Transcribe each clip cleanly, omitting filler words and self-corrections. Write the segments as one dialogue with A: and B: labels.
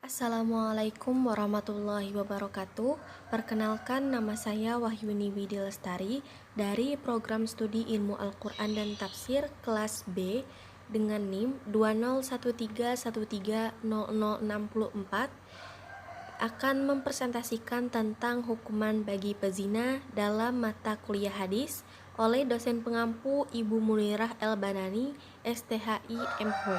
A: Assalamualaikum warahmatullahi wabarakatuh. Perkenalkan, nama saya Wahyuni Widi Lestari dari program studi Ilmu Al-Quran dan Tafsir kelas B dengan NIM 20131300064 akan mempresentasikan tentang hukuman bagi pezina dalam mata kuliah hadis oleh dosen pengampu Ibu Munirah El-Banani, STHI M.Hum.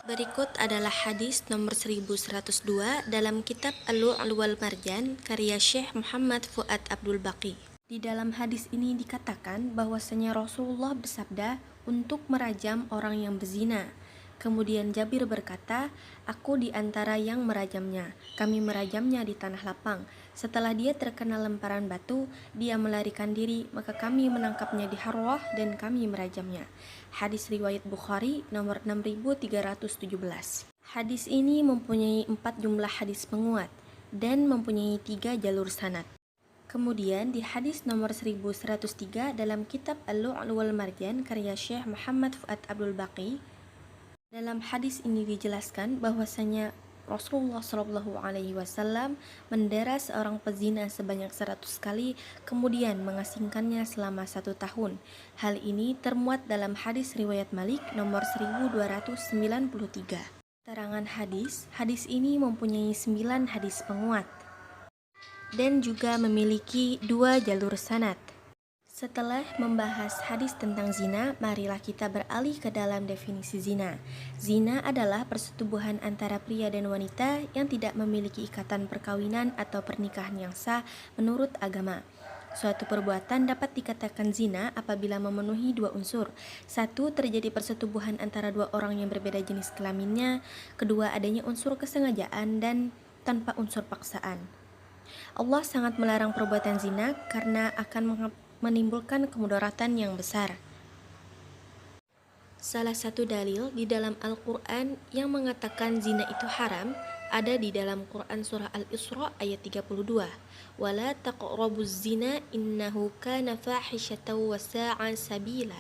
A: Berikut adalah hadis nomor 1102 dalam kitab Al-Lu'lu' wal Marjan karya Syekh Muhammad Fuad Abdul Baqi. Di dalam hadis ini dikatakan bahwasanya Rasulullah bersabda untuk merajam orang yang berzina. Kemudian Jabir berkata, "Aku di antara yang merajamnya. Kami merajamnya di tanah lapang. Setelah dia terkena lemparan batu, dia melarikan diri, maka kami menangkapnya di Harwah dan kami merajamnya." Hadis riwayat Bukhari nomor 6317. Hadis ini mempunyai 4 jumlah hadis penguat dan mempunyai 3 jalur sanad. Kemudian di hadis nomor 1103 dalam kitab Al-Lu'lu' wal Marjan karya Syekh Muhammad Fuad Abdul Baqi, dalam hadis ini dijelaskan bahwasanya Rasulullah SAW mendera seorang pezina sebanyak 100 kali, kemudian mengasingkannya selama 1 tahun. Hal ini termuat dalam hadis riwayat Malik nomor 1293. Terangan hadis ini mempunyai 9 hadis penguat dan juga memiliki 2 jalur sanad. Setelah membahas hadis tentang zina, marilah kita beralih ke dalam definisi zina. Zina adalah persetubuhan antara pria dan wanita yang tidak memiliki ikatan perkawinan atau pernikahan yang sah menurut agama. Suatu perbuatan dapat dikatakan zina apabila memenuhi 2 unsur. 1. Terjadi persetubuhan antara 2 orang yang berbeda jenis kelaminnya. 2. Adanya unsur kesengajaan dan tanpa unsur paksaan. Allah sangat melarang perbuatan zina karena akan menimbulkan kemudaratan yang besar. Salah satu dalil di dalam Al-Quran yang mengatakan zina itu haram ada di dalam Quran surah Al-Isra ayat 32. Wala taqrabuz zina innahu kana fahisyatan wa sa'a sabila.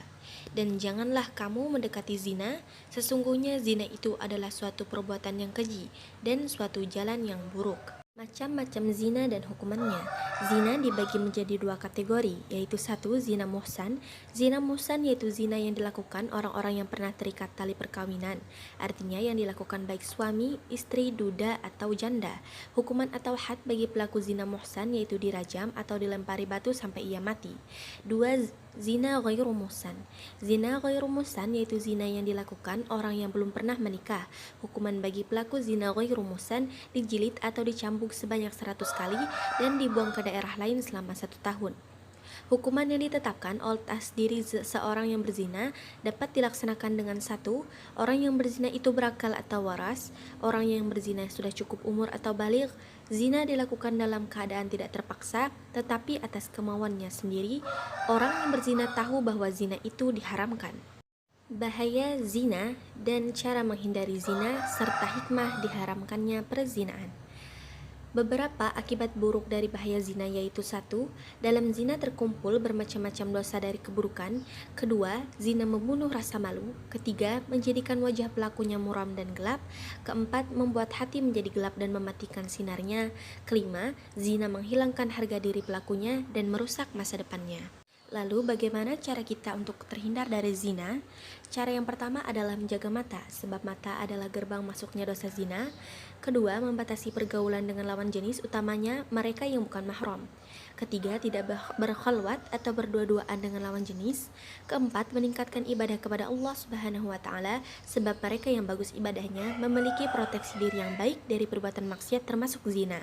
A: Dan janganlah kamu mendekati zina, sesungguhnya zina itu adalah suatu perbuatan yang keji dan suatu jalan yang buruk. Macam-macam zina dan hukumannya. Zina dibagi menjadi 2 kategori, yaitu 1. Zina muhsan. Zina muhsan yaitu zina yang dilakukan orang-orang yang pernah terikat tali perkawinan. Artinya yang dilakukan baik suami, istri, duda, atau janda. Hukuman atau had bagi pelaku zina muhsan yaitu dirajam atau dilempari batu sampai ia mati. 2. Zina ghairu muhsan. Zina ghairu muhsan yaitu zina yang dilakukan orang yang belum pernah menikah. Hukuman bagi pelaku zina ghairu muhsan dijilid atau dicambuk sebanyak 100 kali dan dibuang ke daerah lain selama 1 tahun. Hukuman yang ditetapkan atas diri seorang yang berzina dapat dilaksanakan dengan 1. Orang yang berzina itu berakal atau waras. Orang yang berzina sudah cukup umur atau baligh. Zina dilakukan dalam keadaan tidak terpaksa, tetapi atas kemauannya sendiri. Orang yang berzina tahu bahwa zina itu diharamkan. Bahaya zina dan cara menghindari zina serta hikmah diharamkannya perzinaan. Beberapa akibat buruk dari bahaya zina yaitu 1. Dalam zina terkumpul bermacam-macam dosa dari keburukan. 2. Zina membunuh rasa malu. 3. Menjadikan wajah pelakunya muram dan gelap. 4. Membuat hati menjadi gelap dan mematikan sinarnya. 5. Zina menghilangkan harga diri pelakunya dan merusak masa depannya. Lalu bagaimana cara kita untuk terhindar dari zina? Cara yang pertama adalah menjaga mata, sebab mata adalah gerbang masuknya dosa zina. 2. Membatasi pergaulan dengan lawan jenis, utamanya mereka yang bukan mahram. 3. Tidak berkhalwat atau berdua-duaan dengan lawan jenis. 4. Meningkatkan ibadah kepada Allah Subhanahu wa Ta'ala, sebab mereka yang bagus ibadahnya memiliki proteksi diri yang baik dari perbuatan maksiat termasuk zina.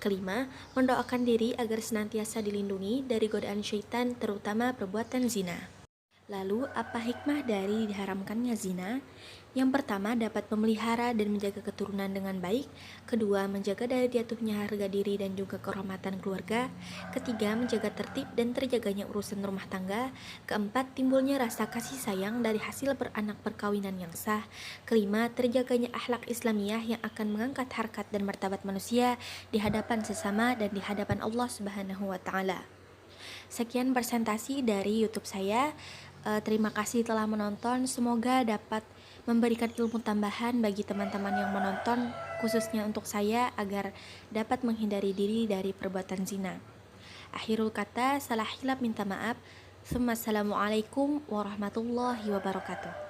A: 5. Mendoakan diri agar senantiasa dilindungi dari godaan syaitan, terutama perbuatan zina. Lalu, apa hikmah dari diharamkannya zina? Yang pertama, dapat memelihara dan menjaga keturunan dengan baik. 2. Menjaga dari jatuhnya harga diri dan juga kehormatan keluarga. 3. Menjaga tertib dan terjaganya urusan rumah tangga. 4. Timbulnya rasa kasih sayang dari hasil beranak perkawinan yang sah. 5. Terjaganya akhlak Islamiyah yang akan mengangkat harkat dan martabat manusia di hadapan sesama dan di hadapan Allah Subhanahu wa Ta'ala. Sekian presentasi dari YouTube saya. Terima kasih telah menonton. Semoga dapat memberikan ilmu tambahan bagi teman-teman yang menonton, khususnya untuk saya agar dapat menghindari diri dari perbuatan zina. Akhirul kata, salah hilap minta maaf. Assalamualaikum warahmatullahi wabarakatuh.